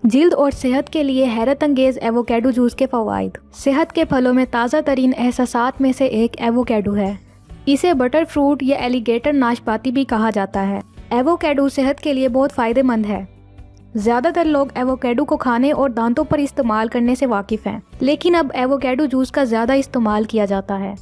जल्द और सेहत के लिए हैरत अंगेज एवोकाडो जूस के फ़वाइद। सेहत के फलों में ताज़ा तरीन एहसासात में से एक एवोकाडो है। इसे बटर फ्रूट या एलिगेटर नाशपाती भी कहा जाता है। एवोकाडो सेहत के लिए बहुत फ़ायदेमंद है। ज़्यादातर लोग एवोकाडो को खाने और दांतों पर इस्तेमाल करने से वाकिफ़ हैं, लेकिन अब एवोकाडो जूस का ज़्यादा इस्तेमाल किया जाता है।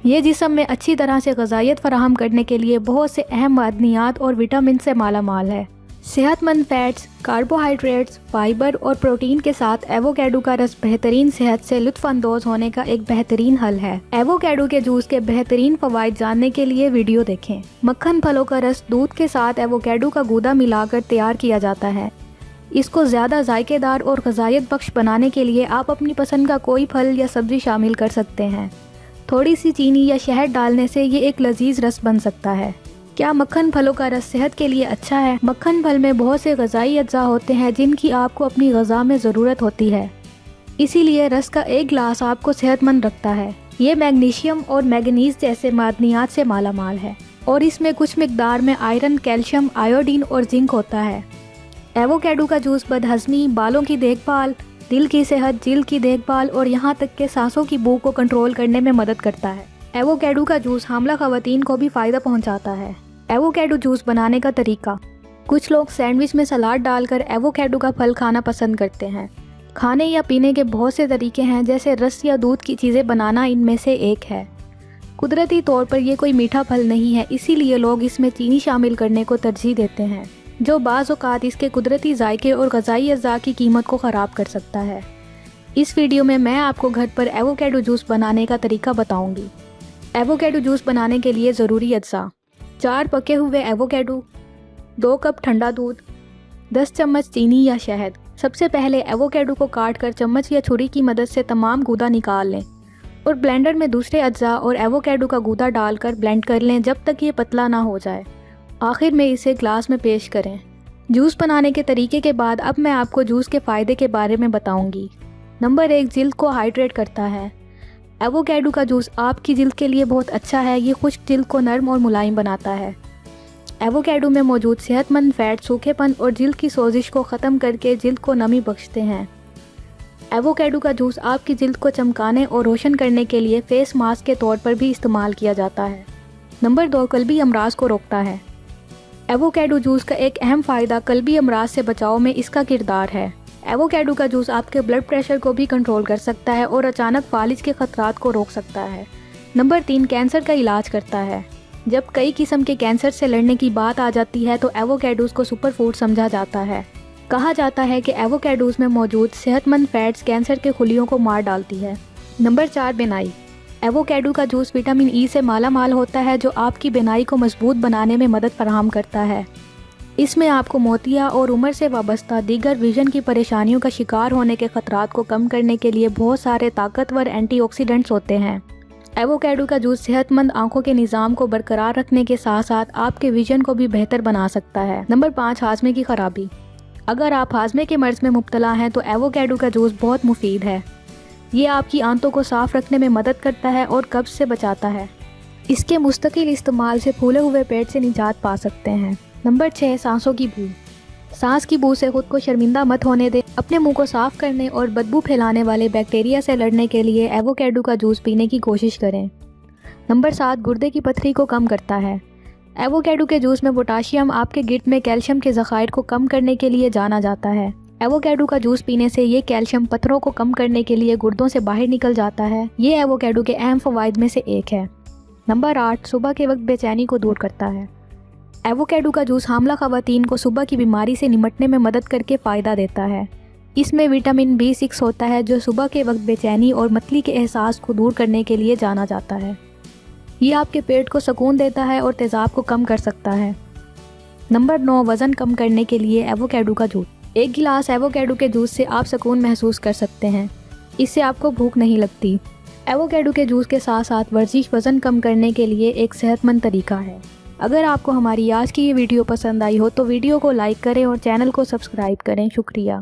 ये जिस्म में अच्छी तरह से ग़िज़ाइयत फराहम करने के लिए बहुत से अहम मादनियात और विटामिन से माला माल है। सेहतमंद फैट्स, कार्बोहाइड्रेट्स, फाइबर और प्रोटीन के साथ एवोकाडो का रस बेहतरीन सेहत से लुत्फ़ अंदोज़ होने का एक बेहतरीन हल है। एवोकाडो के जूस के बेहतरीन फ़वाइद जानने के लिए वीडियो देखें। मक्खन फलों का रस दूध के साथ एवोकाडो का गूदा मिलाकर तैयार किया जाता है। इसको ज़्यादा जायकेदार और ग़िज़ाइयत बख्श बनाने के लिए आप अपनी पसंद का कोई फल या सब्ज़ी शामिल कर सकते हैं। थोड़ी सी चीनी या शहद डालने से ये एक लजीज रस बन सकता है। क्या मक्खन फलों का रस सेहत के लिए अच्छा है? मक्खन फल में बहुत से ग़िज़ाई अज्जा होते हैं जिनकी आपको अपनी ग़िज़ा में ज़रूरत होती है, इसीलिए रस का एक गिलास आपको सेहतमंद रखता है। ये मैग्नीशियम और मैंगनीज़ जैसे मादनियात से माला माल है और इसमें कुछ मिकदार में आयरन, कैल्शियम, आयोडीन और जिंक होता है। एवोकाडो का जूस बदहज़मी, बालों की देखभाल, दिल की सेहत, जिल्द की देखभाल और यहाँ तक के सांसों की बू को कंट्रोल करने में मदद करता है। एवोकाडो का जूस हामला ख़वातीन को भी फ़ायदा पहुँचाता है। एवोकाडो जूस बनाने का तरीका। कुछ लोग सैंडविच में सलाद डालकर एवोकाडो का फल खाना पसंद करते हैं। खाने या पीने के बहुत से तरीके हैं, जैसे रस या दूध की चीज़ें बनाना इनमें से एक है। कुदरती तौर पर यह कोई मीठा फल नहीं है, इसीलिए लोग इसमें चीनी शामिल करने को तरजीह देते हैं, जो बाज़ औक़ात इसके कुदरती जायके और ग़िज़ाई अज़्ज़ा की कीमत को ख़राब कर सकता है। इस वीडियो में मैं आपको घर पर एवोकाडो जूस बनाने का तरीका बताऊँगी। एवोकाडो जूस बनाने के लिए ज़रूरी अज्जा: 4 पके हुए एवोकाडो, 2 कप ठंडा दूध, 10 चम्मच चीनी या शहद। सबसे पहले एवोकाडो को काट कर चम्मच या छुरी की मदद से तमाम गूदा निकाल लें और ब्लेंडर में दूसरे अज्जा और एवोकाडो का गूदा डालकर ब्लेंड कर लें जब तक ये पतला ना हो जाए। आखिर में इसे ग्लास में पेश करें। जूस बनाने के तरीके के बाद अब मैं आपको जूस के फ़ायदे के बारे में बताऊँगी। नंबर 1, जिल्द को हाइड्रेट करता है। एवोकाडो का जूस आपकी जिल्द के लिए बहुत अच्छा है। ये खुश्क जिल्द को नरम और मुलायम बनाता है। एवोकाडो में मौजूद सेहतमंद फैट सूखेपन और जिल्द की सोजिश को ख़त्म करके जिल्द को नमी बख्शते हैं। एवोकाडो का जूस आपकी जिल्द को चमकाने और रोशन करने के लिए फेस मास्क के तौर पर भी इस्तेमाल किया जाता है। नंबर 2, कल्बी अमराज को रोकता है। एवोकाडो जूस का एक अहम फ़ायदा कल्बी अमराज से बचाव में इसका किरदार है। एवोकाडो का जूस आपके ब्लड प्रेशर को भी कंट्रोल कर सकता है और अचानक फालिज के खतरात को रोक सकता है। नंबर 3, कैंसर का इलाज करता है। जब कई किस्म के कैंसर से लड़ने की बात आ जाती है तो एवोकाडोज को सुपर फूड समझा जाता है। कहा जाता है कि एवोकाडोज में मौजूद सेहतमंद फैट्स कैंसर के खुलियों को मार डालती है। नंबर 4, बिनाई। एवोकाडो का जूस विटामिन ई से माला माल होता है, जो आपकी बिनाई को मजबूत बनाने में मदद फराहम करता है। इसमें आपको मोतिया और उम्र से वाबस्ता दीगर विजन की परेशानियों का शिकार होने के खतरात को कम करने के लिए बहुत सारे ताकतवर एंटीऑक्सीडेंट्स होते हैं। एवोकाडो का जूस सेहतमंद आंखों के निज़ाम को बरकरार रखने के साथ साथ आपके विजन को भी बेहतर बना सकता है। नंबर 5, हाजमे की खराबी। अगर आप हाजमे के मर्ज़ में मुब्तला हैं तो एवोकाडो का जूस बहुत मुफीद है। ये आपकी आंतों को साफ़ रखने में मदद करता है और कब्ज़ से बचाता है। इसके मुस्तकिल इस्तेमाल से फूले हुए पेट से निजात पा सकते हैं। नंबर 6, सांसों की बू। सांस की बू से खुद को शर्मिंदा मत होने दें। अपने मुंह को साफ़ करने और बदबू फैलाने वाले बैक्टीरिया से लड़ने के लिए एवोकाडो का जूस पीने की कोशिश करें। नंबर 7, गुर्दे की पथरी को कम करता है। एवोकाडो के जूस में पोटाशियम आपके गिट में कैल्शियम के ज़खायर को कम करने के लिए जाना जाता है। एवोकाडो का जूस पीने से ये कैल्शियम पत्थरों को कम करने के लिए गुर्दों से बाहर निकल जाता है। ये एवोकाडो के अहम फ़वाइद में से एक है। नंबर 8, सुबह के वक्त बेचैनी को दूर करता है। एवोकाडो का जूस हामला ख़वातीन को सुबह की बीमारी से निमटने में मदद करके फ़ायदा देता है। इसमें विटामिन B6 होता है, जो सुबह के वक्त बेचैनी और मतली के एहसास को दूर करने के लिए जाना जाता है। ये आपके पेट को सुकून देता है और तेज़ाब को कम कर सकता है। नंबर 9, वज़न कम करने के लिए एवोकाडो का जूस। 1 गिलास एवोकाडो के जूस से आप सुकून महसूस कर सकते हैं। इससे आपको भूख नहीं लगती। एवोकाडो के जूस के साथ साथ वर्जिश वज़न कम करने के लिए एक सेहतमंद तरीका है। अगर आपको हमारी आज की ये वीडियो पसंद आई हो तो वीडियो को लाइक करें और चैनल को सब्सक्राइब करें। शुक्रिया।